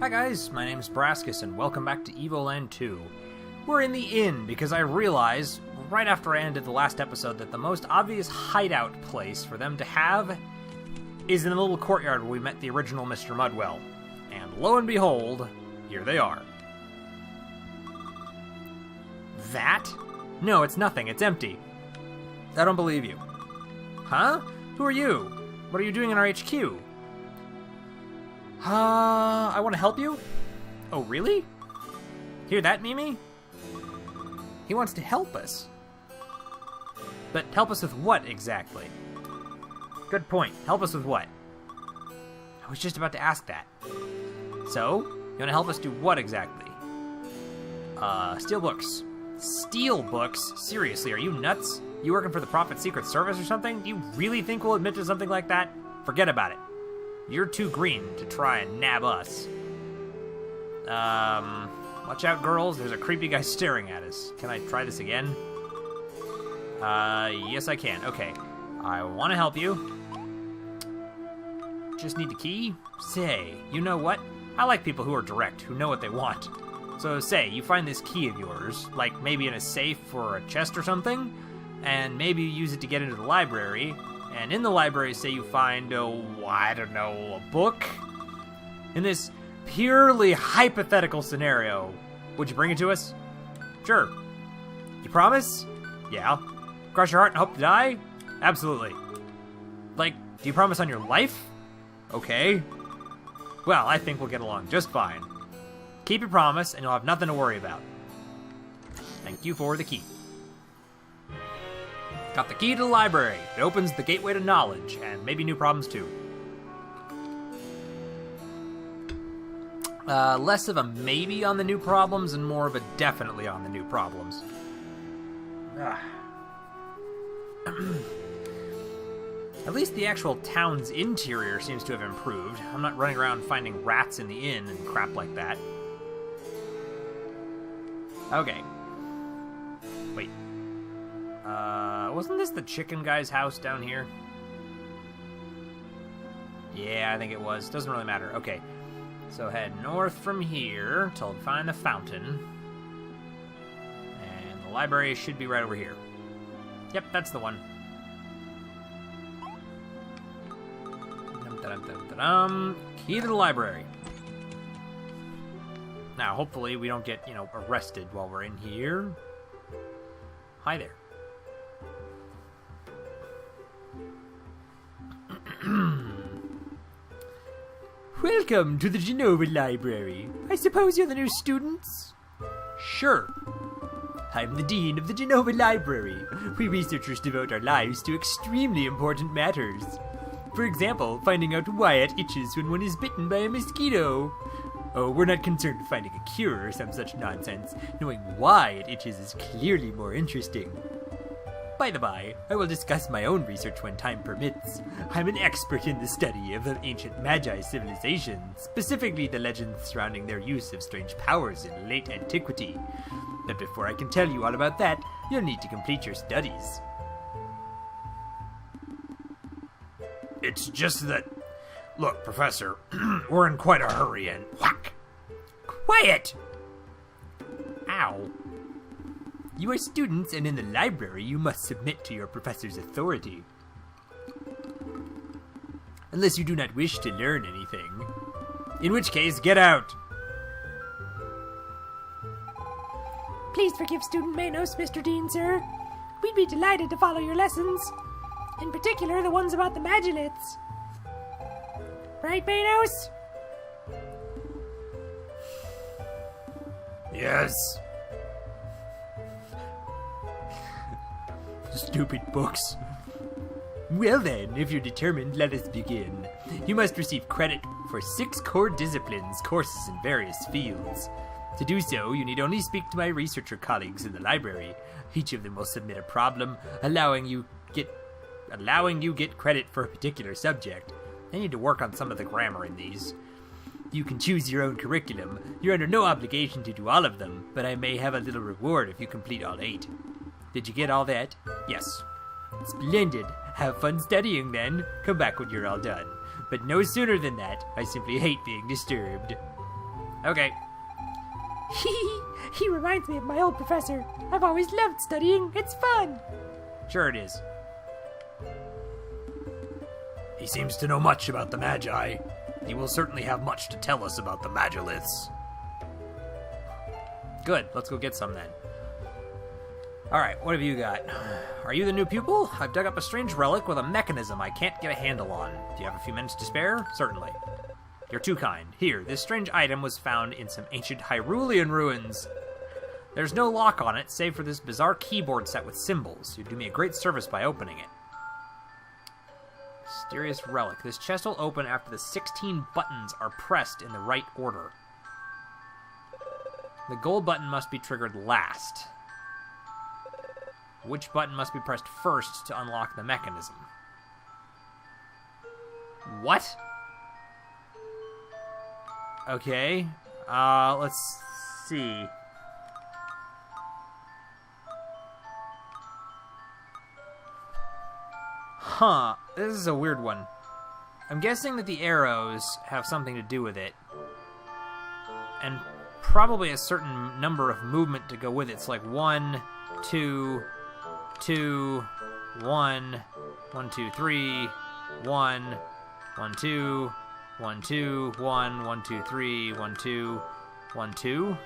Hi guys, my name's Brascus and welcome back to Evoland 2. We're in the inn because I realized, right after I ended the last episode, that the most obvious hideout place for them to have is in the little courtyard where we met the original Mr. Mudwell. And lo and behold, here they are. That? No, it's nothing, it's empty. I don't believe you. Huh? Who are you? What are you doing in our HQ? I want to help you? Oh, really? Hear that, Mimi? He wants to help us. But help us with what, exactly? Good point. Help us with what? I was just about to ask that. So, you want to help us do what, exactly? Steal books. Steal books? Seriously, are you nuts? You working for the Prophet Secret Service or something? Do you really think we'll admit to something like that? Forget about it. You're too green to try and nab us. Watch out, girls. There's a creepy guy staring at us. Can I try this again? Yes I can. Okay. I want to help you. Just need the key? Say, you know what? I like people who are direct, who know what they want. So say, you find this key of yours, like maybe in a safe or a chest or something, and maybe you use it to get into the library, and in the library, say you find, I don't know, a book? In this purely hypothetical scenario, would you bring it to us? Sure. You promise? Yeah. Cross your heart and hope to die? Absolutely. Like, do you promise on your life? Okay. Well, I think we'll get along just fine. Keep your promise, and you'll have nothing to worry about. Thank you for the key. Got the key to the library. It opens the gateway to knowledge, and maybe new problems too. Less of a maybe on the new problems, and more of a definitely on the new problems. At least the actual town's interior seems to have improved. I'm not running around finding rats in the inn and crap like that. Okay. Wait. Wasn't this the chicken guy's house down here? Yeah, I think it was. Doesn't really matter. Okay. So head north from here till find the fountain. And the library should be right over here. Yep, that's the one. Key to the library. Now, hopefully we don't get, arrested while we're in here. Hi there. Welcome to the Genova Library. I suppose you're the new students? Sure. I'm the Dean of the Genova Library. We researchers devote our lives to extremely important matters. For example, finding out why it itches when one is bitten by a mosquito. Oh, we're not concerned with finding a cure or some such nonsense. Knowing why it itches is clearly more interesting. By the by, I will discuss my own research when time permits. I'm an expert in the study of the ancient Magi civilization, specifically the legends surrounding their use of strange powers in late antiquity. But before I can tell you all about that, you'll need to complete your studies. It's just that... Look, Professor, we're in quite a hurry and... Whack! Quiet! Ow. You are students, and in the library you must submit to your professor's authority. Unless you do not wish to learn anything. In which case, get out! Please forgive student Manos, Mr. Dean, sir. We'd be delighted to follow your lessons. In particular, the ones about the Magiliths. Right, Manos? Yes. Stupid books. Well then, if you're determined, let us begin. You must receive credit for 6 core disciplines, courses in various fields. To do so, you need only speak to my researcher colleagues in the library. Each of them will submit a problem, allowing you get credit for a particular subject. I need to work on some of the grammar in these. You can choose your own curriculum. You're under no obligation to do all of them, but I may have a little reward if you complete all 8. Did you get all that? Yes. Splendid. Have fun studying then. Come back when you're all done. But no sooner than that. I simply hate being disturbed. Okay. He reminds me of my old professor. I've always loved studying. It's fun. Sure it is. He seems to know much about the Magi. He will certainly have much to tell us about the Magiliths. Good, let's go get some then. Alright, what have you got? Are you the new pupil? I've dug up a strange relic with a mechanism I can't get a handle on. Do you have a few minutes to spare? Certainly. You're too kind. Here, this strange item was found in some ancient Hyrulean ruins. There's no lock on it, save for this bizarre keyboard set with symbols. You'd do me a great service by opening it. Mysterious relic. This chest will open after the 16 buttons are pressed in the right order. The gold button must be triggered last. Which button must be pressed first to unlock the mechanism? What? Okay. Let's see. Huh. This is a weird one. I'm guessing that the arrows have something to do with it. And probably a certain number of movement to go with it. It's like 1, 2, 2, 1, 1, 2, 3, 1, 1, 2, 1, 2, 1, 1, 2, 3, 1, 2, 1, 2.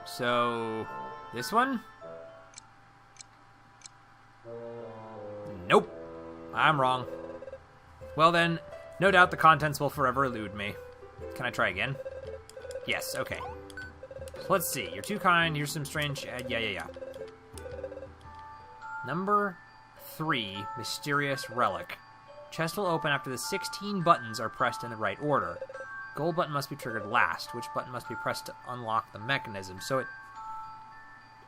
So, this one? Nope. I'm wrong. Well then, no doubt the contents will forever elude me. Can I try again? Yes, okay. So let's see. You're too kind. Here's some strange... yeah. Number 3, Mysterious Relic. Chest will open after the 16 buttons are pressed in the right order. Gold button must be triggered last. Which button must be pressed to unlock the mechanism? So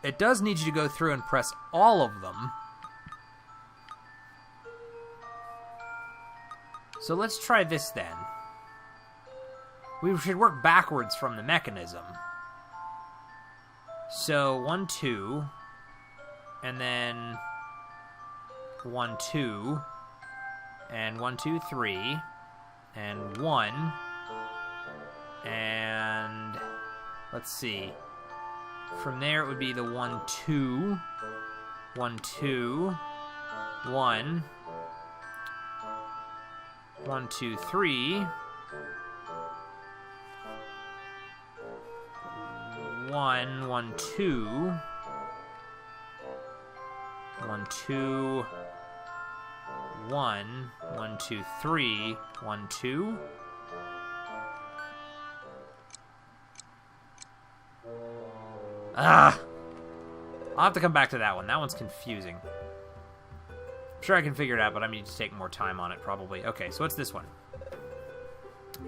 it does need you to go through and press all of them. So let's try this then. We should work backwards from the mechanism. So 1, 2, and then 1, 2, and 1, 2, 3, and 1, and let's see. From there it would be the 1, 2, 1, 2, 1, 1, 2, 3, 1, 1, 2, 1, 2, 1, 1, 2, 3, 1, 2. I'll have to come back to that one. That one's confusing. I'm sure I can figure it out, but I need to take more time on it, probably. Okay, so what's this one?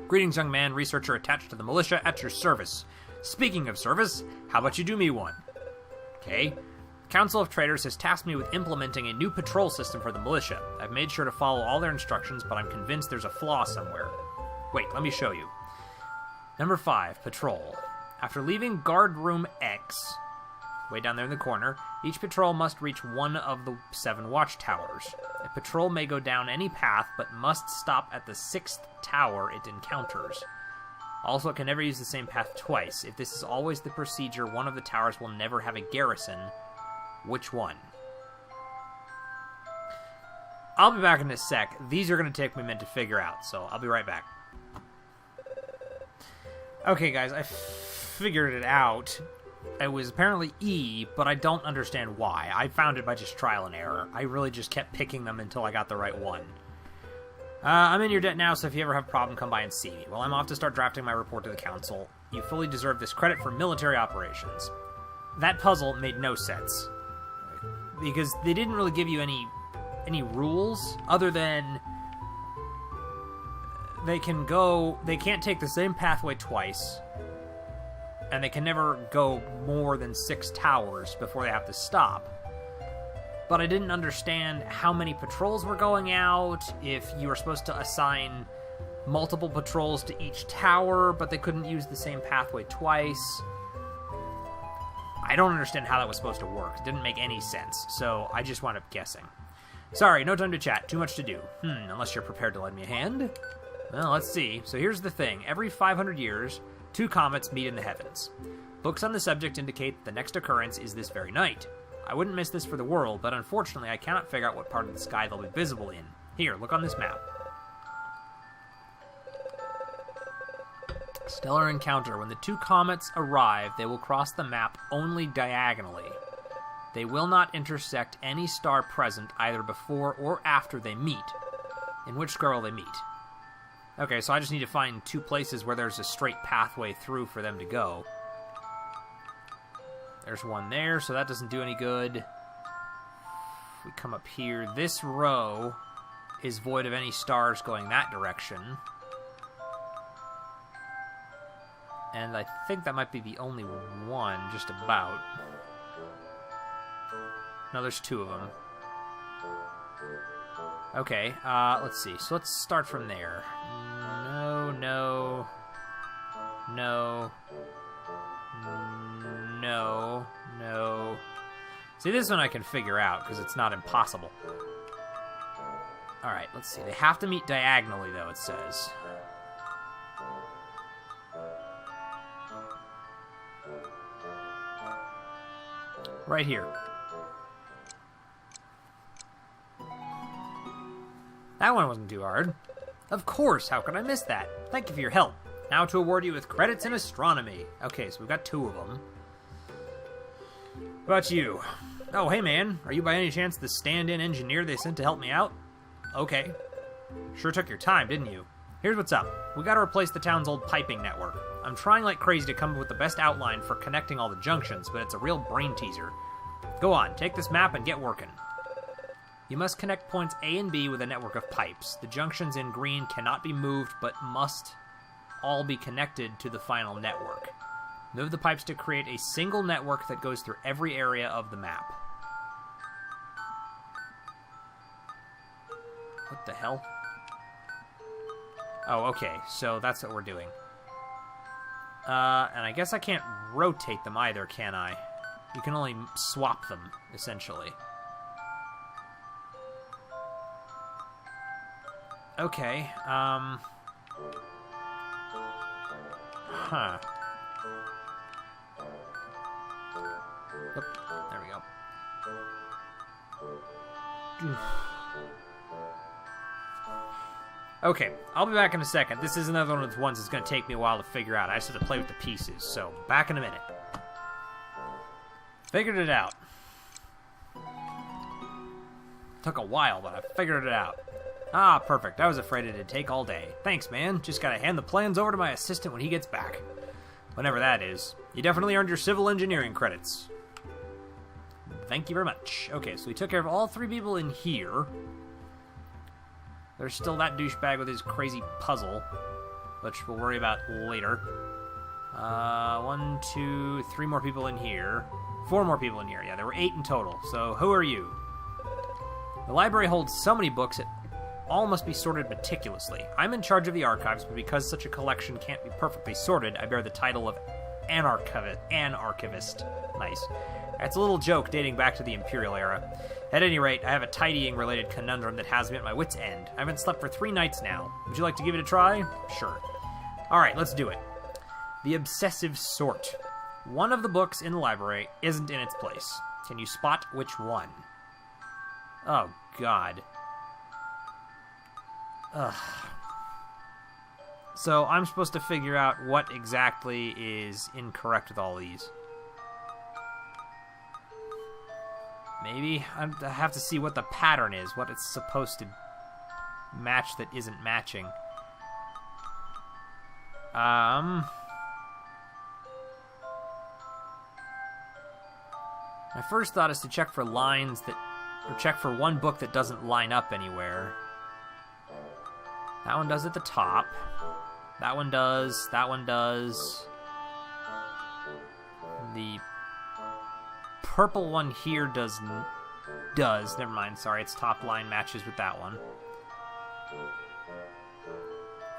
Greetings, young man, researcher attached to the militia at your service. Speaking of service, how about you do me one? Okay. Council of Traders has tasked me with implementing a new patrol system for the militia. I've made sure to follow all their instructions, but I'm convinced there's a flaw somewhere. Wait, let me show you. Number 5, patrol. After leaving guard room X, way down there in the corner, each patrol must reach one of the 7 watchtowers. A patrol may go down any path, but must stop at the 6th tower it encounters. Also, it can never use the same path twice. If this is always the procedure, one of the towers will never have a garrison. Which one? I'll be back in a sec. These are going to take me a minute to figure out, so I'll be right back. Okay, guys, I figured it out. It was apparently E, but I don't understand why. I found it by just trial and error. I really just kept picking them until I got the right one. I'm in your debt now, so if you ever have a problem, come by and see me. Well, I'm off to start drafting my report to the council. You fully deserve this credit for military operations. That puzzle made no sense. Because they didn't really give you any rules, other than they can't take the same pathway twice, and they can never go more than 6 towers before they have to stop. But I didn't understand how many patrols were going out, if you were supposed to assign multiple patrols to each tower, but they couldn't use the same pathway twice. I don't understand how that was supposed to work. It didn't make any sense, so I just wound up guessing. Sorry, no time to chat. Too much to do. Unless you're prepared to lend me a hand. Well, let's see. So here's the thing. Every 500 years, 2 comets meet in the heavens. Books on the subject indicate that the next occurrence is this very night. I wouldn't miss this for the world, but unfortunately I cannot figure out what part of the sky they'll be visible in. Here, look on this map. Stellar encounter. When the 2 comets arrive, they will cross the map only diagonally. They will not intersect any star present either before or after they meet. In which star will they meet? Okay, so I just need to find 2 places where there's a straight pathway through for them to go. There's one there, so that doesn't do any good. If we come up here, this row is void of any stars going that direction. And I think that might be the only one, just about. No, there's 2 of them. Okay, let's see. So let's start from there. No, no. No. No. No. See, this one I can figure out, because it's not impossible. Alright, let's see. They have to meet diagonally, though, it says. Right here. That one wasn't too hard. Of course, how could I miss that? Thank you for your help. Now to award you with credits in astronomy. Okay, so we've got 2 of them. What about you? Oh, hey man, are you by any chance the stand-in engineer they sent to help me out? Okay. Sure took your time, didn't you? Here's what's up. We gotta replace the town's old piping network. I'm trying like crazy to come up with the best outline for connecting all the junctions, but it's a real brain teaser. Go on, take this map and get working. You must connect points A and B with a network of pipes. The junctions in green cannot be moved, but must all be connected to the final network. Move the pipes to create a single network that goes through every area of the map. What the hell? Oh, okay, so that's what we're doing. And I guess I can't rotate them either, can I? You can only swap them, essentially. Okay, Huh. Oop, there we go. Okay, I'll be back in a second. This is another one of the ones that's going to take me a while to figure out. I just have to play with the pieces, so back in a minute. Figured it out. Took a while, but I figured it out. Ah, perfect. I was afraid it'd take all day. Thanks, man. Just gotta hand the plans over to my assistant when he gets back. Whenever that is. You definitely earned your civil engineering credits. Thank you very much. Okay, so we took care of all 3 people in here. There's still that douchebag with his crazy puzzle, which we'll worry about later. 1, 2, 3 more people in here. 4 more people in here. Yeah, there were 8 in total. So, who are you? The library holds so many books, all must be sorted meticulously. I'm in charge of the archives, but because such a collection can't be perfectly sorted, I bear the title of an archivist. Nice. That's a little joke dating back to the Imperial era. At any rate, I have a tidying-related conundrum that has me at my wit's end. I haven't slept for 3 nights now. Would you like to give it a try? Sure. Alright, let's do it. The obsessive sort. One of the books in the library isn't in its place. Can you spot which one? Oh, God. Ugh. So I'm supposed to figure out what exactly is incorrect with all these. Maybe I have to see what the pattern is, what it's supposed to match that isn't matching. My first thought is to check for lines that, or check for one book that doesn't line up anywhere. That one does at the top. That one does. That one does. The purple one here does. Never mind, sorry, its top line matches with that one.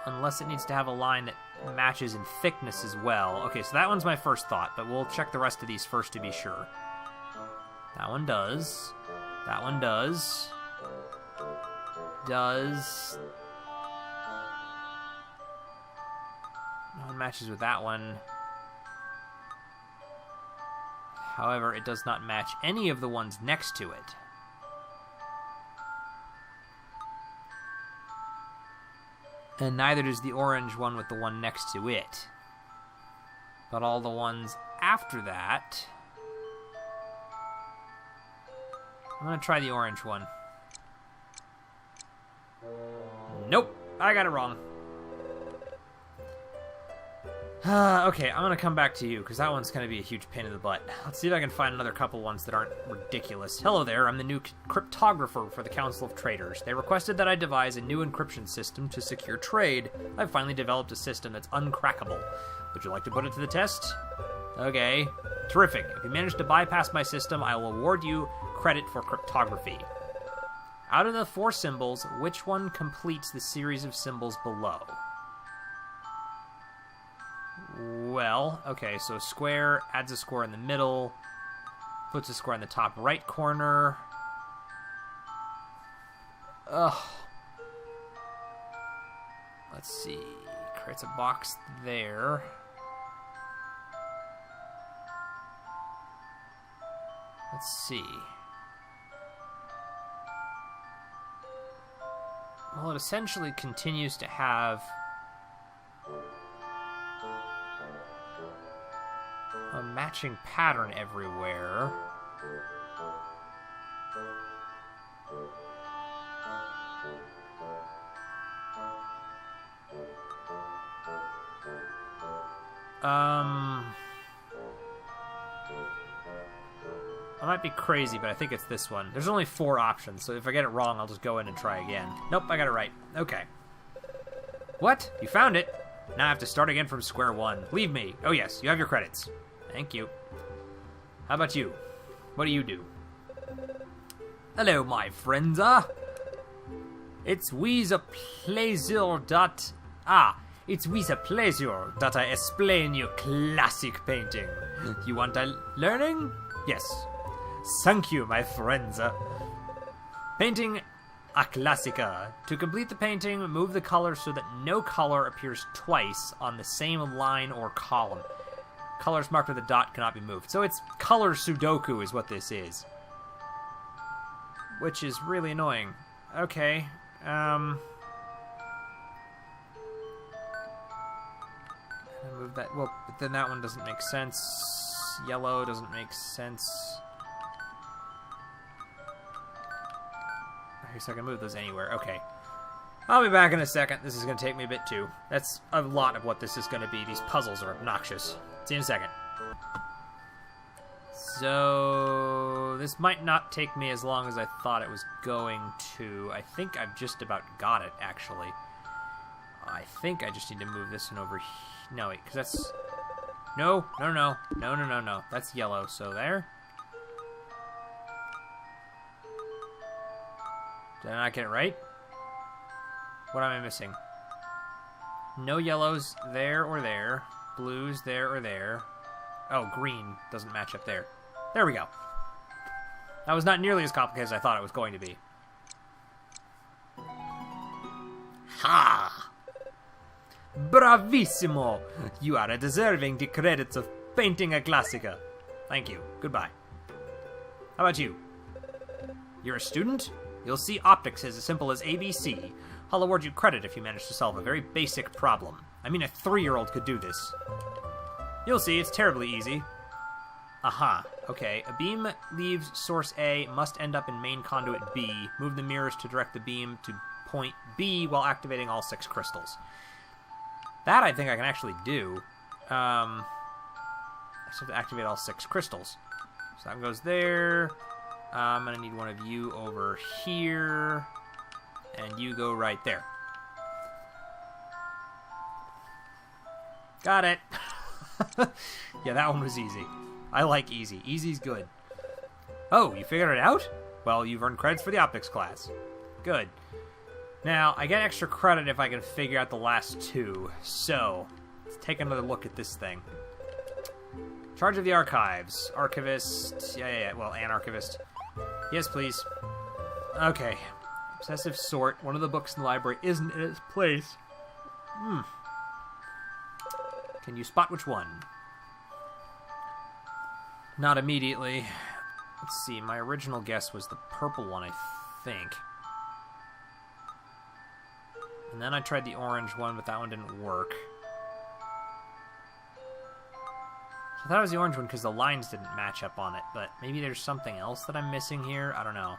Unless it needs to have a line that matches in thickness as well. Okay, so that one's my first thought, but we'll check the rest of these first to be sure. That one does. That one does. does... No one matches with that one. However, it does not match any of the ones next to it. And neither does the orange one with the one next to it. But all the ones after that... I'm going to try the orange one. Nope, I got it wrong. Okay, I'm going to come back to you, because that one's going to be a huge pain in the butt. Let's see if I can find another couple ones that aren't ridiculous. Hello there, I'm the new cryptographer for the Council of Traders. They requested that I devise a new encryption system to secure trade. I've finally developed a system that's uncrackable. Would you like to put it to the test? Okay, terrific. If you manage to bypass my system, I will award you credit for cryptography. Out of the 4 symbols, which one completes the series of symbols below? Well, okay, so square adds a square in the middle, puts a square in the top right corner. Ugh. Let's see. Creates a box there. Let's see. Well, it essentially continues to have a matching pattern everywhere. I might be crazy, but I think it's this one. There's only 4 options, so if I get it wrong, I'll just go in and try again. Nope, I got it right. Okay. What? You found it? Now I have to start again from square one. Leave me. Oh yes, you have your credits. Thank you. How about you? What do you do? Hello, my friends. It's with a pleasure that... it's with a pleasure that I explain your classic painting. You want a learning? Yes. Thank you, my friends. Painting a classica. To complete the painting, move the color so that no color appears twice on the same line or column. Colors marked with a dot cannot be moved. So it's color Sudoku is what this is. Which is really annoying. Okay. Move that. Well, but then that one doesn't make sense. Yellow doesn't make sense. Okay, so I can move those anywhere. Okay. I'll be back in a second. This is going to take me a bit too. That's a lot of what this is going to be. These puzzles are obnoxious. See you in a second. So, this might not take me as long as I thought it was going to. I think I've just about got it, actually. I think I just need to move this one over here. No, wait, because that's... No. That's yellow, so there. Did I not get it right? What am I missing? No yellows there or there. Blues there or there. Oh, green doesn't match up there. There we go. That was not nearly as complicated as I thought it was going to be. Ha! Bravissimo! You are deserving the credits of painting a classica. Thank you. Goodbye. How about you? You're a student? You'll see optics is as simple as ABC. I'll award you credit if you manage to solve a very basic problem. I mean, a 3-year-old could do this. You'll see, it's terribly easy. Aha. Okay. A beam leaves source A, must end up in main conduit B. Move the mirrors to direct the beam to point B while activating all 6 crystals. That I think I can actually do. I just have to activate all 6 crystals. So that goes there. I'm going to need one of you over here. And you go right there. Got it. Yeah, that one was easy. I like easy. Easy's good. Oh, you figured it out? Well, you've earned credits for the optics class. Good. Now, I get extra credit if I can figure out the last 2. So, let's take another look at this thing. Charge of the archives. Archivist. Yeah. Well, an archivist. Yes, please. Okay. Obsessive sort. One of the books in the library isn't in its place. Can you spot which one? Not immediately. Let's see, my original guess was the purple one, I think. And then I tried the orange one, but that one didn't work. I thought it was the orange one because the lines didn't match up on it, but maybe there's something else that I'm missing here? I don't know.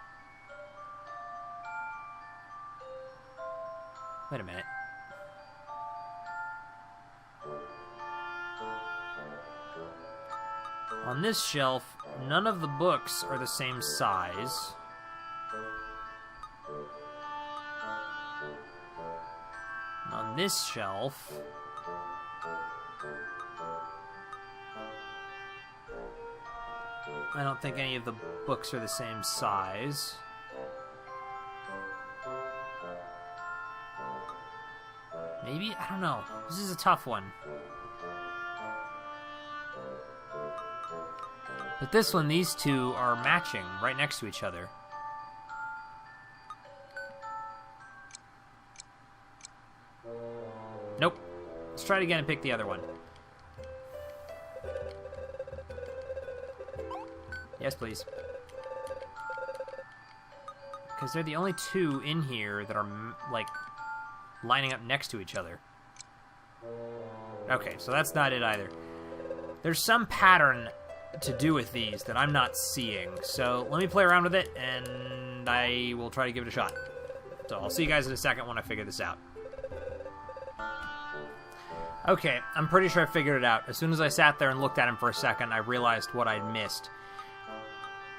Wait a minute. On this shelf, none of the books are the same size. And on this shelf, I don't think any of the books are the same size. Maybe? I don't know. This is a tough one. But this one, these two are matching right next to each other. Nope. Let's try it again and pick the other one. Yes, please. Because they're the only two in here that are, like, lining up next to each other. Okay, so that's not it either. There's some pattern to do with these that I'm not seeing. So let me play around with it, and I will try to give it a shot. So I'll see you guys in a second when I figure this out. Okay, I'm pretty sure I figured it out. As soon as I sat there and looked at him for a second, I realized what I'd missed.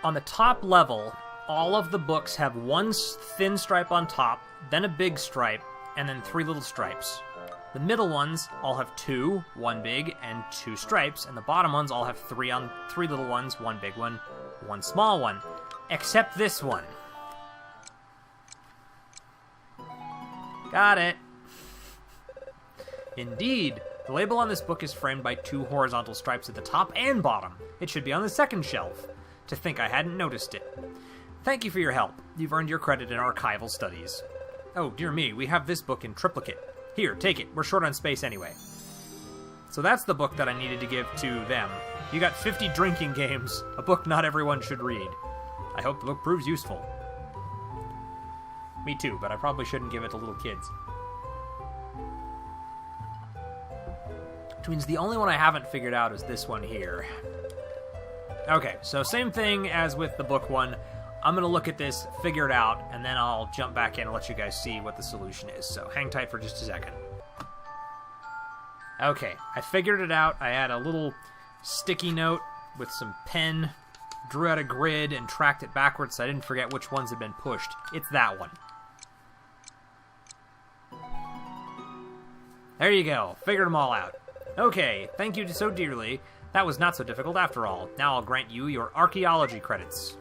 On the top level, all of the books have one thin stripe on top, then a big stripe, and then 3 little stripes. The middle ones all have 2, 1 big, and 2 stripes, and the bottom ones all have 3 little ones, 1 big one, 1 small one. Except this one. Got it. Indeed, the label on this book is framed by 2 horizontal stripes at the top and bottom. It should be on the second shelf. To think I hadn't noticed it. Thank you for your help. You've earned your credit in archival studies. Oh, dear me, we have this book in triplicate. Here, take it. We're short on space anyway. So that's the book that I needed to give to them. You got 50 drinking games, a book not everyone should read. I hope the book proves useful. Me too, but I probably shouldn't give it to little kids. Which means the only one I haven't figured out is this one here. Okay, so same thing as with the book one. I'm going to look at this, figure it out, and then I'll jump back in and let you guys see what the solution is. So hang tight for just a second. Okay, I figured it out. I had a little sticky note with some pen, drew out a grid, and tracked it backwards so I didn't forget which ones had been pushed. It's that one. There you go. Figured them all out. Okay, thank you so dearly. That was not so difficult after all. Now I'll grant you your archaeology credits.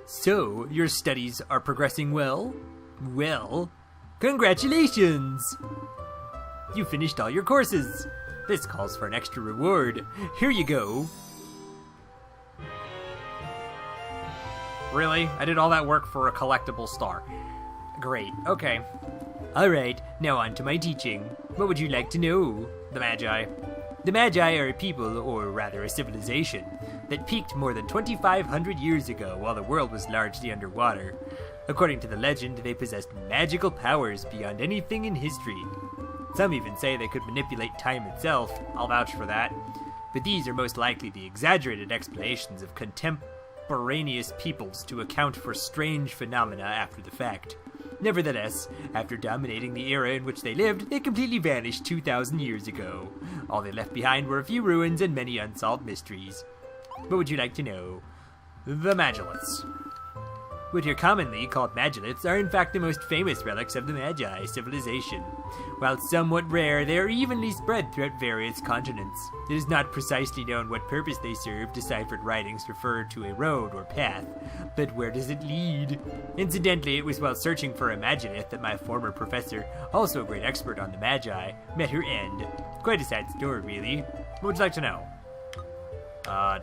So, your studies are progressing well? Well, congratulations! You finished all your courses. This calls for an extra reward. Here you go. Really? I did all that work for a collectible star. Great, okay. Alright, now on to my teaching. What would you like to know? The Magi. The Magi are a people, or rather a civilization, that peaked more than 2,500 years ago while the world was largely underwater. According to the legend, they possessed magical powers beyond anything in history. Some even say they could manipulate time itself. I'll vouch for that. But these are most likely the exaggerated explanations of contemporaneous peoples to account for strange phenomena after the fact. Nevertheless, after dominating the era in which they lived, they completely vanished 2,000 years ago. All they left behind were a few ruins and many unsolved mysteries. What would you like to know? The Magillets. What are commonly called Magillets are in fact the most famous relics of the Magi civilization. While somewhat rare, they are evenly spread throughout various continents. It is not precisely known what purpose they serve. Deciphered writings refer to a road or path, but where does it lead? Incidentally, it was while searching for a Magilleth that my former professor, also a great expert on the Magi, met her end. Quite a sad story, really. What would you like to know?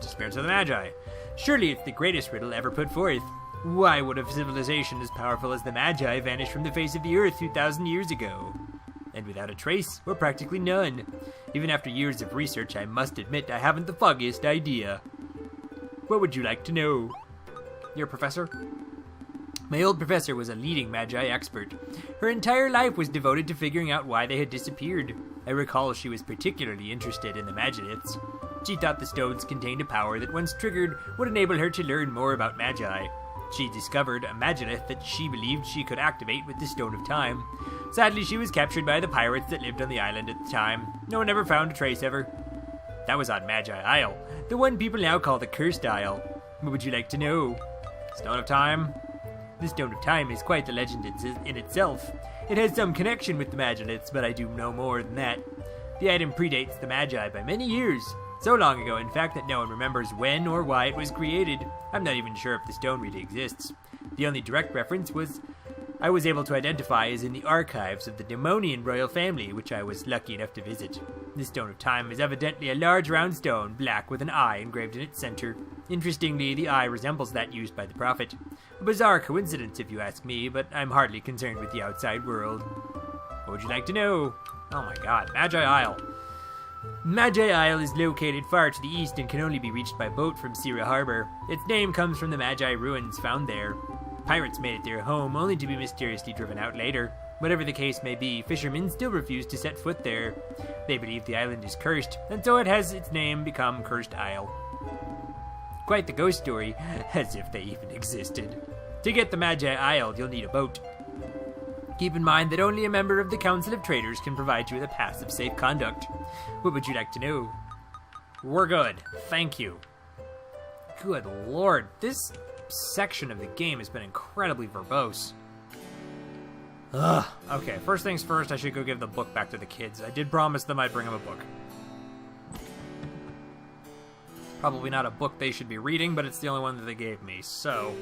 Disappearance of the Magi. Surely it's the greatest riddle ever put forth. Why would a civilization as powerful as the Magi vanish from the face of the earth 2,000 years ago? And without a trace, or practically none. Even after years of research, I must admit I haven't the foggiest idea. What would you like to know? Your professor? My old professor was a leading Magi expert. Her entire life was devoted to figuring out why they had disappeared. I recall she was particularly interested in the Magiliths. She thought the stones contained a power that, once triggered, would enable her to learn more about Magi. She discovered a Magilith that she believed she could activate with the Stone of Time. Sadly, she was captured by the pirates that lived on the island at the time. No one ever found a trace of her. That was on Magi Isle, the one people now call the Cursed Isle. What would you like to know? Stone of Time? The Stone of Time is quite the legend in itself. It has some connection with the Magiliths, but I do no more than that. The item predates the Magi by many years. So long ago, in fact, that no one remembers when or why it was created. I'm not even sure if the stone really exists. The only direct reference I was able to identify is in the archives of the Demonian royal family, which I was lucky enough to visit. The Stone of Time is evidently a large round stone, black with an eye engraved in its center. Interestingly, the eye resembles that used by the Prophet. A bizarre coincidence, if you ask me, but I'm hardly concerned with the outside world. What would you like to know? Oh my god, Magi Isle. Magi Isle is located far to the east and can only be reached by boat from Sierra Harbor. Its name comes from the Magi ruins found there. Pirates made it their home, only to be mysteriously driven out later. Whatever the case may be, fishermen still refuse to set foot there. They believe the island is cursed, and so it has its name become Cursed Isle. Quite the ghost story, as if they even existed. To get the Magi Isle, you'll need a boat. Keep in mind that only a member of the Council of Traders can provide you with a pass of safe conduct. What would you like to know? We're good. Thank you. Good lord, this section of the game has been incredibly verbose. Ugh. Okay, first things first, I should go give the book back to the kids. I did promise them I'd bring them a book. Probably not a book they should be reading, but it's the only one that they gave me, so...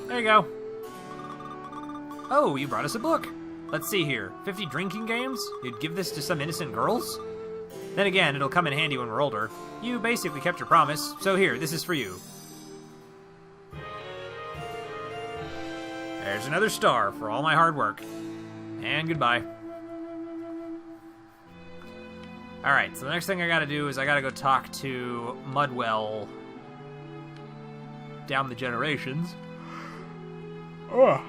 there you go. Oh, you brought us a book. Let's see here. 50 drinking games? You'd give this to some innocent girls? Then again, it'll come in handy when we're older. You basically kept your promise, so here, this is for you. There's another star for all my hard work. And goodbye. Alright, so the next thing I gotta do is I gotta go talk to Mudwell down the generations. Ugh.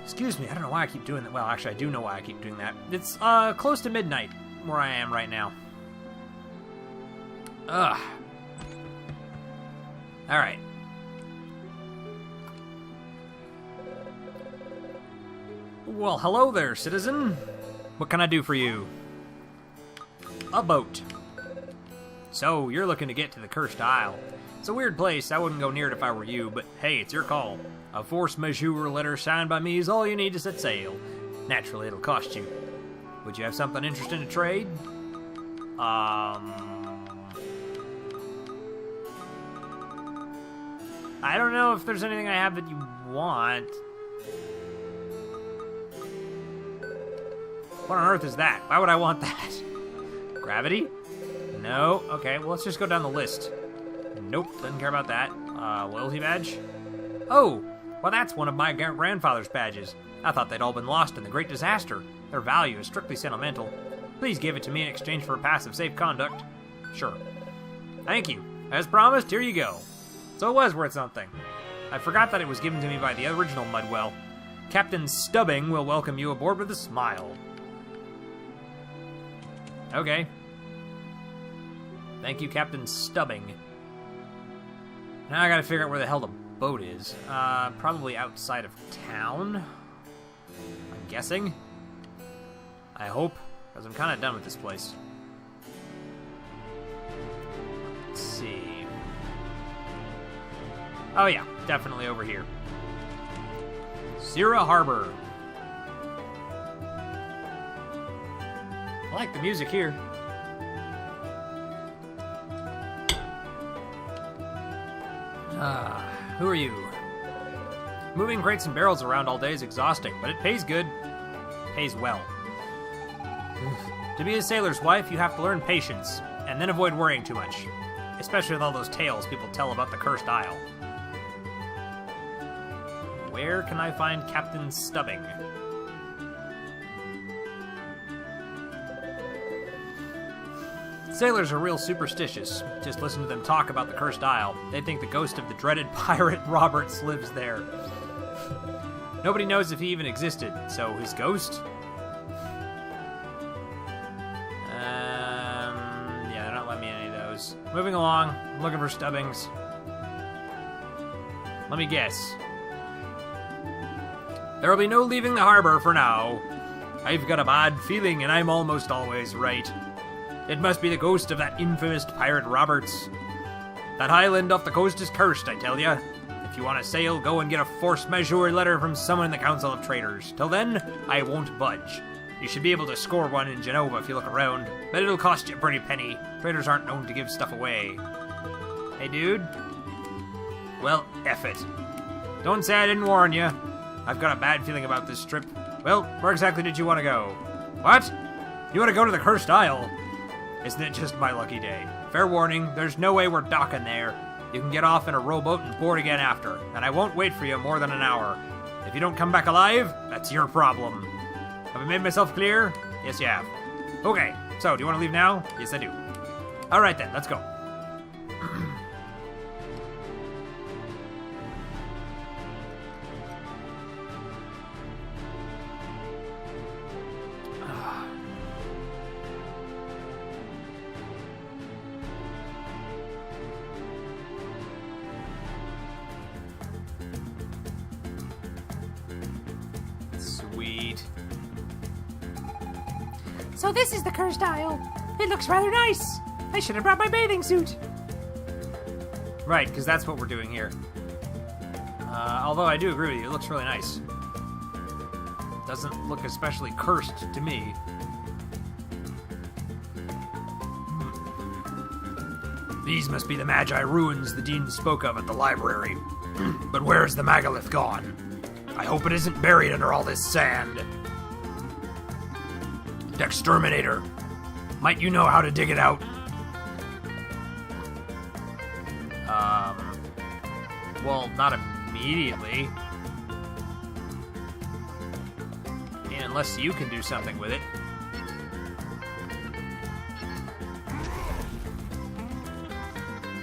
Excuse me, I don't know why I keep doing that. Well, actually, I do know why I keep doing that. It's close to midnight where I am right now. Ugh. Alright. Well, hello there, citizen. What can I do for you? A boat. So, you're looking to get to the Cursed Isle. It's a weird place. I wouldn't go near it if I were you, but hey, it's your call. A force majeure letter signed by me is all you need to set sail. Naturally, it'll cost you. Would you have something interesting to trade? I don't know if there's anything I have that you want. What on earth is that? Why would I want that? Gravity? No. Okay, well, let's just go down the list. Nope, doesn't care about that. Loyalty badge? Oh, well, that's one of my grandfather's badges. I thought they'd all been lost in the Great Disaster. Their value is strictly sentimental. Please give it to me in exchange for a pass of safe conduct. Sure. Thank you. As promised, here you go. So it was worth something. I forgot that it was given to me by the original Mudwell. Captain Stubbing will welcome you aboard with a smile. Okay. Thank you, Captain Stubbing. Now I gotta figure out where the hell the boat is. Probably outside of town? I'm guessing? I hope, because I'm kind of done with this place. Let's see. Oh yeah, definitely over here. Sierra Harbor. I like the music here. Who are you? Moving crates and barrels around all day is exhausting, but it pays good. pays well. To be a sailor's wife, you have to learn patience, and then avoid worrying too much. Especially with all those tales people tell about the Cursed Isle. Where can I find Captain Stubbing? Sailors are real superstitious. Just listen to them talk about the Cursed Isle. They think the ghost of the dreaded pirate Roberts lives there. Nobody knows if he even existed, so his ghost? Yeah, they're not letting me any of those. Moving along, I'm looking for Stubbings. Let me guess. There will be no leaving the harbor for now. I've got a bad feeling, and I'm almost always right. It must be the ghost of that infamous pirate Roberts. That island off the coast is cursed, I tell ya. If you want to sail, go and get a force majeure letter from someone in the Council of Traders. Till then, I won't budge. You should be able to score one in Genova if you look around, but it'll cost you a pretty penny. Traders aren't known to give stuff away. Hey, dude? Well, F it. Don't say I didn't warn you. I've got a bad feeling about this trip. Well, where exactly did you want to go? What? You want to go to the Cursed Isle? Isn't it just my lucky day? Fair warning, there's no way we're docking there. You can get off in a rowboat and board again after, and I won't wait for you more than an hour. If you don't come back alive, that's your problem. Have I made myself clear? Yes, you have. Okay, so do you want to leave now? Yes, I do. Alright then, let's go. Sweet. So this is the Cursed Isle. It looks rather nice. I should have brought my bathing suit. Right, because that's what we're doing here. Although I do agree with you, it looks really nice. Doesn't look especially cursed to me. These must be the Magi ruins the Dean spoke of at the library. But where's the Megalith gone? I hope it isn't buried under all this sand. Exterminator, might you know how to dig it out? Well, not immediately. I mean, unless you can do something with it.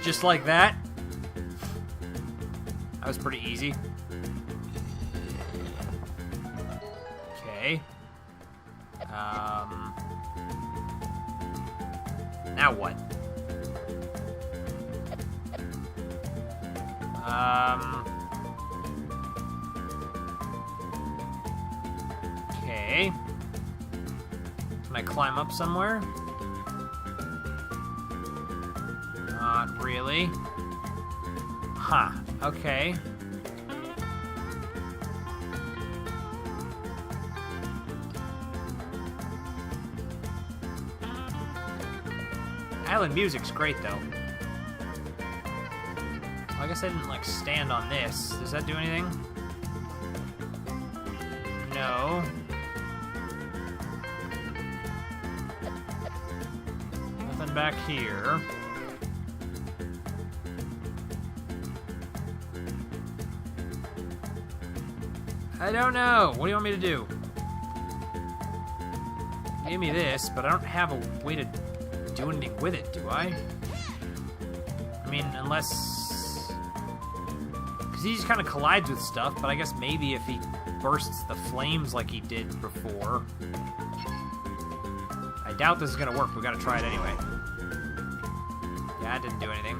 Just like that. That was pretty easy. Okay. Now what? Okay. Can I climb up somewhere? Not really. Huh. Okay. Island music's great, though. Well, I guess I didn't, like, stand on this. Does that do anything? No. Nothing back here. I don't know. What do you want me to do? Give me this, but I don't have a way to do anything with it, do I? I mean, unless... Because he just kind of collides with stuff, but I guess maybe if he bursts the flames like he did before. I doubt this is going to work. We got to try it anyway. Yeah, it didn't do anything.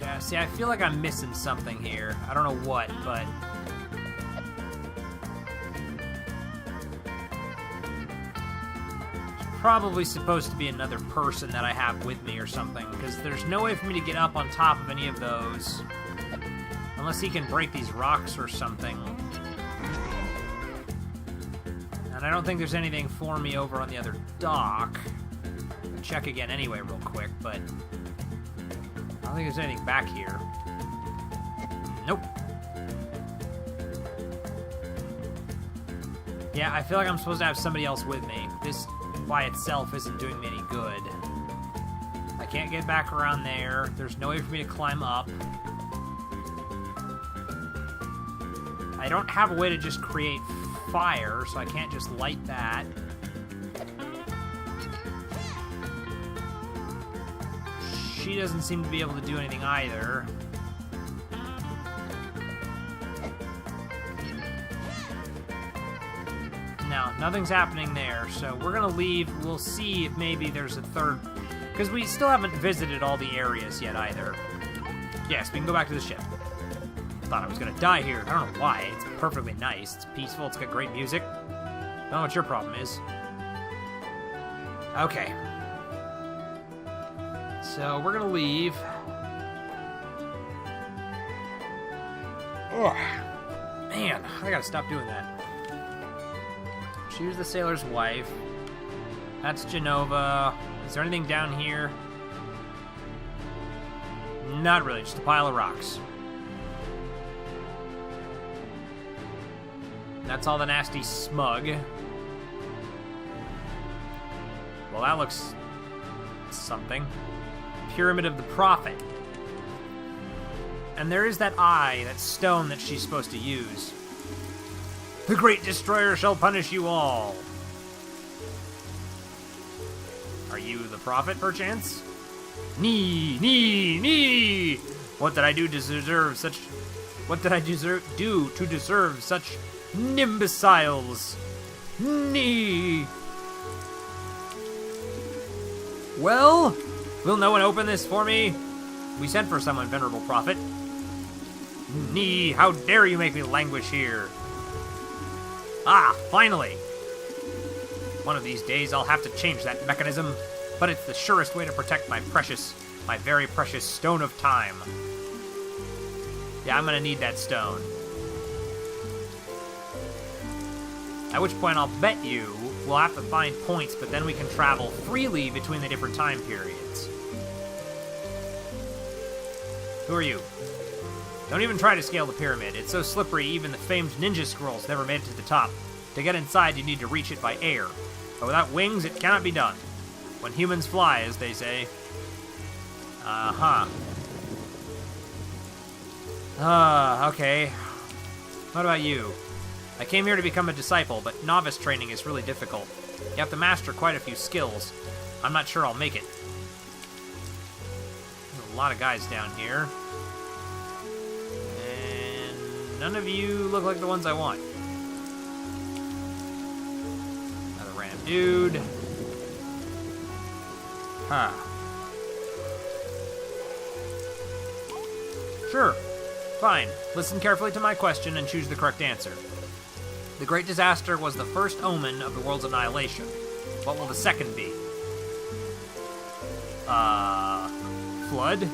Yeah, see, I feel like I'm missing something here. I don't know what, but... Probably supposed to be another person that I have with me or something, because there's no way for me to get up on top of any of those. Unless he can break these rocks or something. And I don't think there's anything for me over on the other dock. I'll check again anyway real quick, but... I don't think there's anything back here. Yeah, I feel like I'm supposed to have somebody else with me. This by itself isn't doing me any good. I can't get back around there. There's no way for me to climb up. I don't have a way to just create fire, so I can't just light that. She doesn't seem to be able to do anything either. No, nothing's happening there, so we're gonna leave. We'll see if maybe there's a third, because we still haven't visited all the areas yet either. Yes, we can go back to the ship. Thought I was gonna die here. I don't know why. It's perfectly nice. It's peaceful. It's got great music. I don't know what your problem is. Okay. So we're gonna leave. Oh, man, I gotta stop doing that. She was the sailor's wife. That's Genova. Is there anything down here? Not really, just a pile of rocks. That's all the nasty smug. Well, that looks something. Pyramid of the Prophet. And there is that eye, that stone that she's supposed to use. The Great Destroyer shall punish you all. Are you the prophet, perchance? Nee! What did I do to deserve such... What did I do to deserve such imbeciles? Nee! Well, will no one open this for me? We sent for someone, venerable prophet. Nee, how dare you make me languish here? Ah, finally! One of these days I'll have to change that mechanism, but it's the surest way to protect my very precious stone of time. Yeah, I'm gonna need that stone. At which point I'll bet you we'll have to find points, but then we can travel freely between the different time periods. Who are you? Don't even try to scale the pyramid. It's so slippery even the famed ninja scrolls never made it to the top. To get inside, you need to reach it by air. But without wings, it cannot be done. When humans fly, as they say. Okay. What about you? I came here to become a disciple, but novice training is really difficult. You have to master quite a few skills. I'm not sure I'll make it. There's a lot of guys down here. And none of you look like the ones I want. Another random dude. Huh. Sure. Fine. Listen carefully to my question and choose the correct answer. The Great Disaster was the first omen of the world's annihilation. What will the second be? Flood?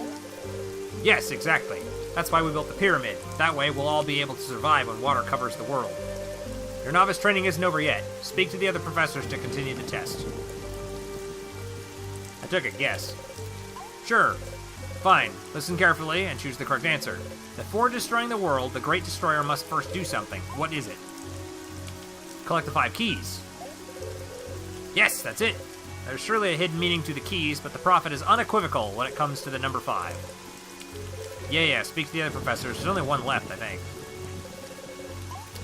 Yes, exactly. That's why we built the pyramid. That way we'll all be able to survive when water covers the world. Your novice training isn't over yet. Speak to the other professors to continue the test. I took a guess. Sure. Fine. Listen carefully and choose the correct answer. Before destroying the world, the Great Destroyer must first do something. What is it? Collect the 5 keys. Yes, that's it. There's surely a hidden meaning to the keys, but the prophet is unequivocal when it comes to the number 5. Yeah, speak to the other professors. There's only one left, I think.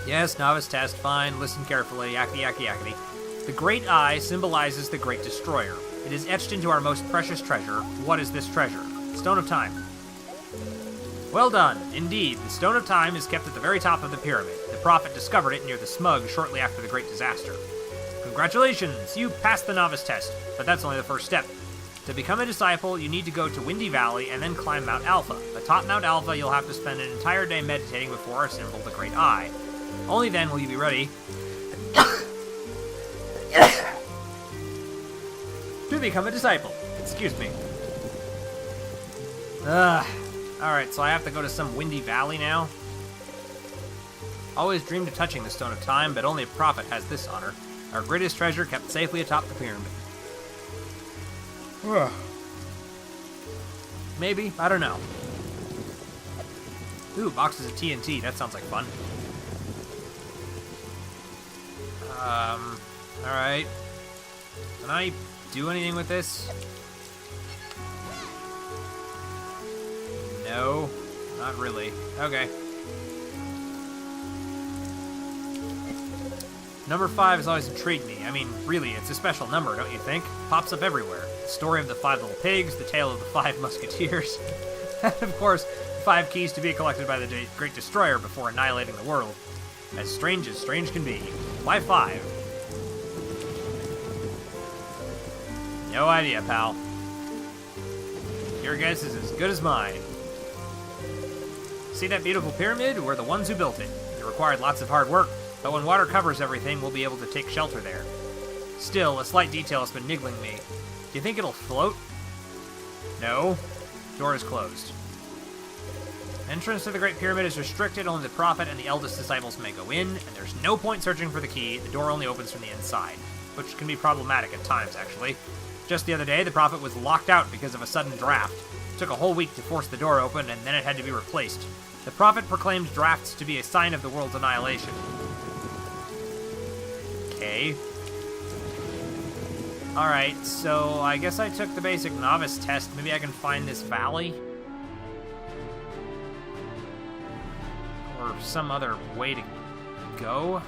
Yes, novice test, fine. Listen carefully. Yakety, yakety, yakety. The Great Eye symbolizes the Great Destroyer. It is etched into our most precious treasure. What is this treasure? Stone of Time. Well done. Indeed, the Stone of Time is kept at the very top of the pyramid. The prophet discovered it near the smug shortly after the Great Disaster. Congratulations! You passed the novice test, but that's only the first step. To become a disciple, you need to go to Windy Valley and then climb Mount Alpha. Atop Mount Alpha, you'll have to spend an entire day meditating before our symbol, the Great Eye. Only then will you be ready to become a disciple. Excuse me. Alright, so I have to go to some Windy Valley now? Always dreamed of touching the Stone of Time, but only a prophet has this honor. Our greatest treasure kept safely atop the pyramid. Maybe, I don't know. Ooh, boxes of TNT, that sounds like fun. Alright. Can I do anything with this? No, not really. Okay. Number 5 has always intrigued me. I mean, really, it's a special number, don't you think? Pops up everywhere. The story of the 5 little pigs, the tale of the 5 musketeers, and of course, 5 keys to be collected by the Great Destroyer before annihilating the world. As strange can be. Why 5? No idea, pal. Your guess is as good as mine. See that beautiful pyramid? We're the ones who built it. It required lots of hard work, but when water covers everything, we'll be able to take shelter there. Still, a slight detail has been niggling me. Do you think it'll float? No. Door is closed. Entrance to the Great Pyramid is restricted. Only the Prophet and the eldest disciples may go in, and there's no point searching for the key. The door only opens from the inside, which can be problematic at times, actually. Just the other day, the Prophet was locked out because of a sudden draft. It took a whole week to force the door open, and then it had to be replaced. The Prophet proclaimed drafts to be a sign of the world's annihilation. Okay. Alright, so I guess I took the basic novice test. Maybe I can find this valley? Or some other way to go?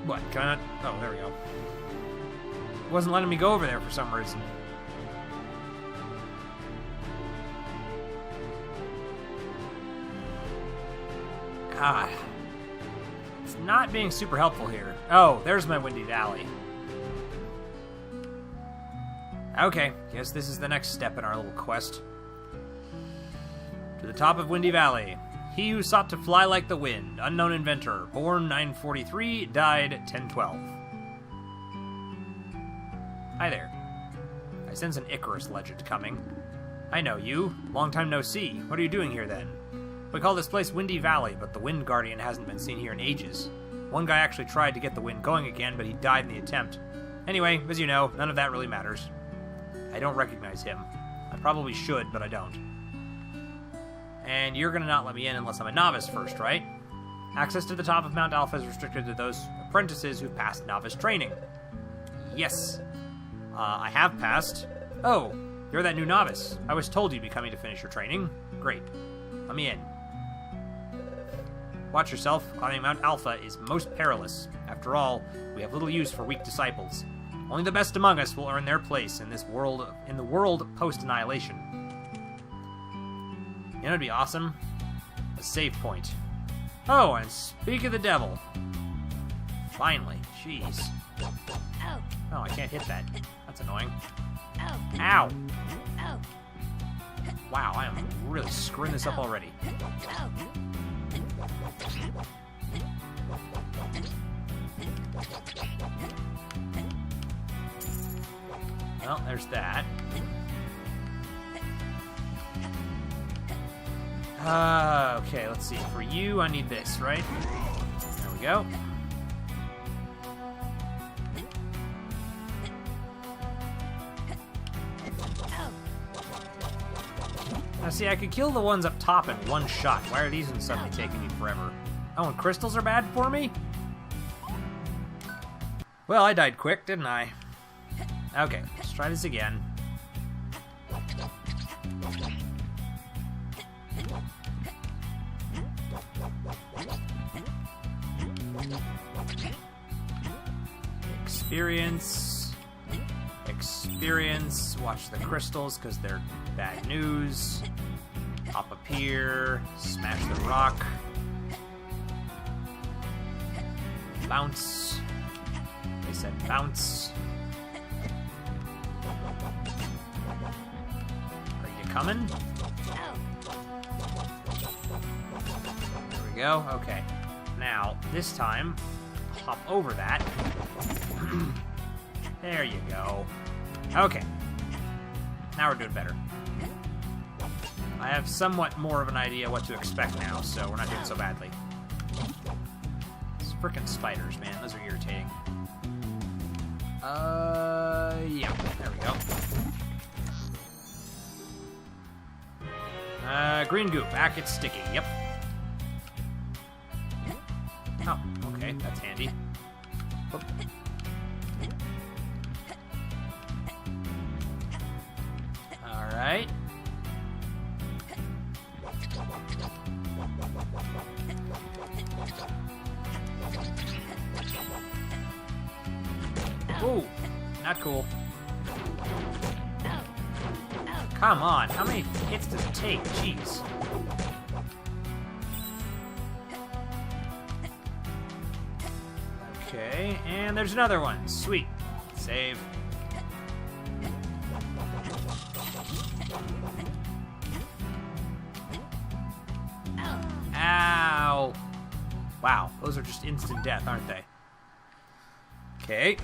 What? Can I not? Oh, there we go. It wasn't letting me go over there for some reason. God. It's not being super helpful here. Oh, there's my Windy Valley. Okay, guess this is the next step in our little quest. To the top of Windy Valley. He who sought to fly like the wind, unknown inventor, born 943, died 1012. Hi there. I sense an Icarus legend coming. I know you. Long time no see. What are you doing here then? We call this place Windy Valley, but the Wind Guardian hasn't been seen here in ages. One guy actually tried to get the wind going again, but he died in the attempt. Anyway, as you know, none of that really matters. I don't recognize him. I probably should, but I don't. And you're gonna not let me in unless I'm a novice first, right? Access to the top of Mount Alpha is restricted to those apprentices who passed novice training. Yes. I have passed. Oh, you're that new novice. I was told you'd be coming to finish your training. Great. Let me in. Watch yourself. Climbing Mount Alpha is most perilous. After all, we have little use for weak disciples. Only the best among us will earn their place in this world, in the world post-annihilation. You know what'd be awesome? A save point. Oh, and speak of the devil. Finally. Jeez. Oh, I can't hit that. That's annoying. Ow! Wow, I am really screwing this up already. Well, there's that. Okay, let's see. For you, I need this, right? There we go. Now, see, I could kill the ones up top in one shot. Why are these ones suddenly taking me forever? Oh, and crystals are bad for me? Well, I died quick, didn't I? Okay, let's try this again. Experience. Watch the crystals because they're bad news. Hop up here. Smash the rock. Bounce. They said bounce. Are you coming? There we go. Okay. Now, this time, hop over that. There you go. Okay. Now we're doing better. I have somewhat more of an idea what to expect now, so we're not doing so badly. These frickin' spiders, man. Those are irritating. Yeah. There we go. Green goop. Back, it's sticky. Yep. Oh, okay. That's handy. Oop. Alright. Ooh, not cool. Come on, how many hits does it take? Jeez. Okay, and there's another one. Sweet. Save. Ow. Wow, those are just instant death, aren't they? Okay.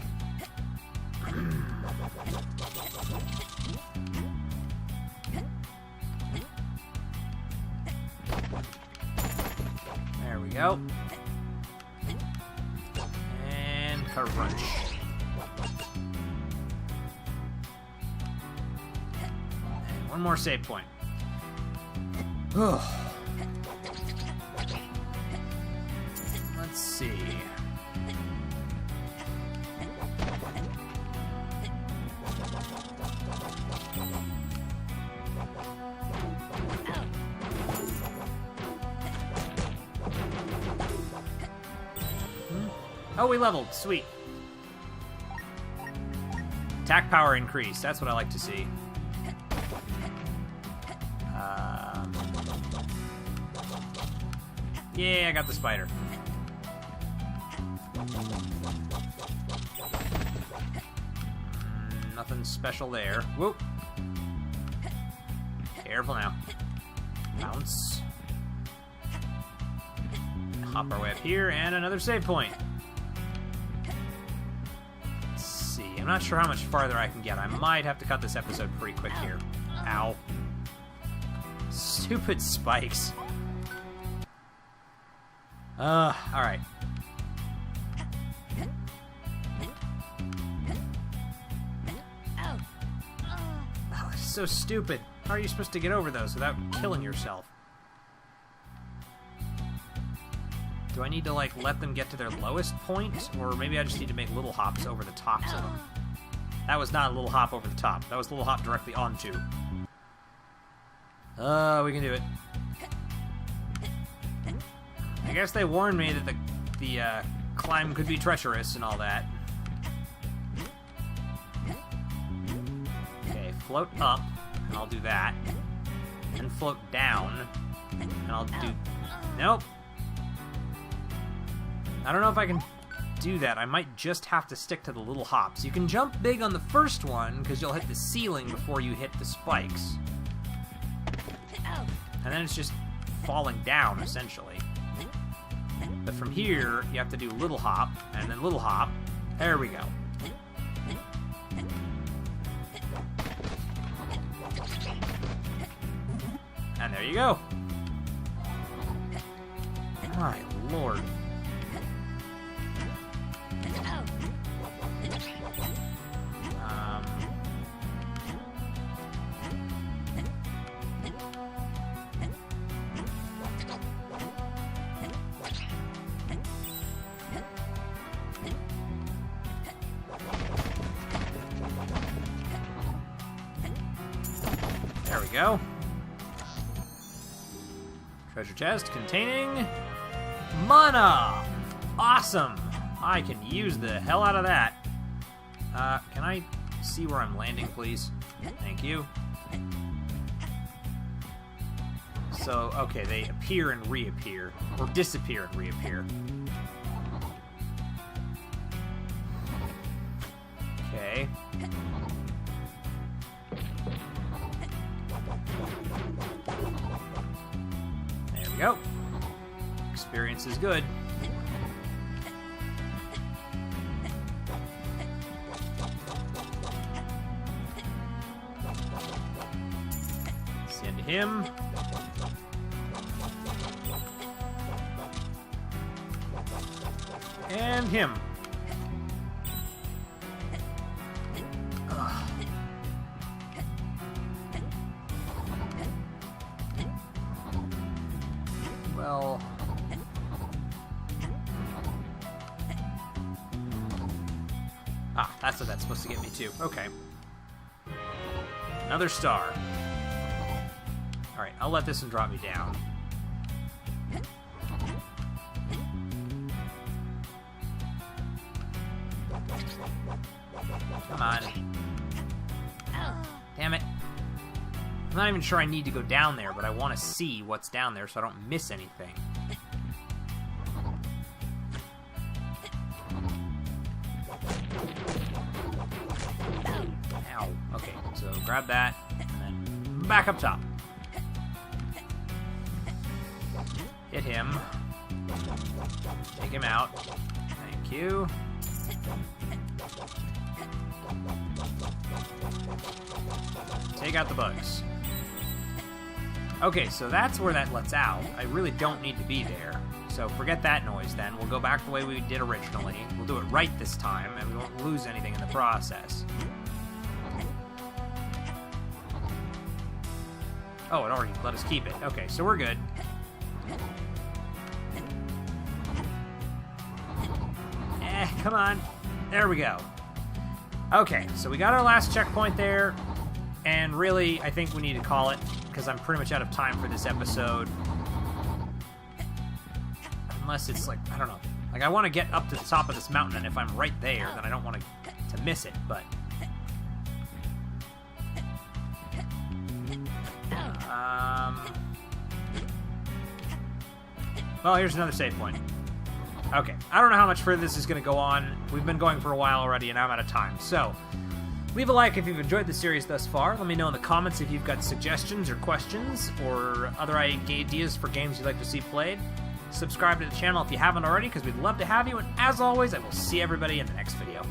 There we go. And crunch. And one more save point. Let's see. Oh, we leveled. Sweet. Attack power increase. That's what I like to see. Yeah, I got the spider. Nothing special there. Whoop. Careful now. Bounce. Hop our way up here, and another save point. Let's see. I'm not sure how much farther I can get. I might have to cut this episode pretty quick here. Ow. Stupid spikes. Alright. Oh, it's so stupid. How are you supposed to get over those without killing yourself? Do I need to, like, let them get to their lowest point? Or maybe I just need to make little hops over the tops of them. That was not a little hop over the top. That was a little hop directly onto. We can do it. I guess they warned me that the climb could be treacherous and all that. Okay, float up, and I'll do that. And float down, and I'll do... Nope. I don't know if I can do that. I might just have to stick to the little hops. You can jump big on the first one, because you'll hit the ceiling before you hit the spikes. And then it's just falling down, essentially. But from here, you have to do little hop, and then little hop. There we go. And there you go. My lord. There we go. Treasure chest containing mana! Awesome! I can use the hell out of that. Can I see where I'm landing, please? Thank you. So, okay, they appear and reappear. Or disappear and reappear. Okay. There we go. Experience is good. Send him. And him. That's what that's supposed to get me to. Okay. Another star. Alright, I'll let this one drop me down. Come on. Damn it. I'm not even sure I need to go down there, but I want to see what's down there so I don't miss anything. Ow. Okay, so grab that, and then back up top. Hit him. Take him out. Thank you. Take out the bugs. Okay, so that's where that lets out. I really don't need to be there. So forget that noise then. We'll go back the way we did originally. We'll do it right this time, and we won't lose anything in the process. Oh, it already let us keep it. Okay, so we're good. Come on. There we go. Okay, so we got our last checkpoint there, and really, I think we need to call it, because I'm pretty much out of time for this episode. Unless it's like, I don't know. Like, I want to get up to the top of this mountain, and if I'm right there, then I don't want to miss it, but... Well, here's another save point. Okay, I don't know how much further this is going to go on. We've been going for a while already, and I'm out of time. So, leave a like if you've enjoyed the series thus far. Let me know in the comments if you've got suggestions or questions or other ideas for games you'd like to see played. Subscribe to the channel if you haven't already, because we'd love to have you. And as always, I will see everybody in the next video.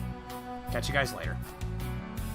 Catch you guys later.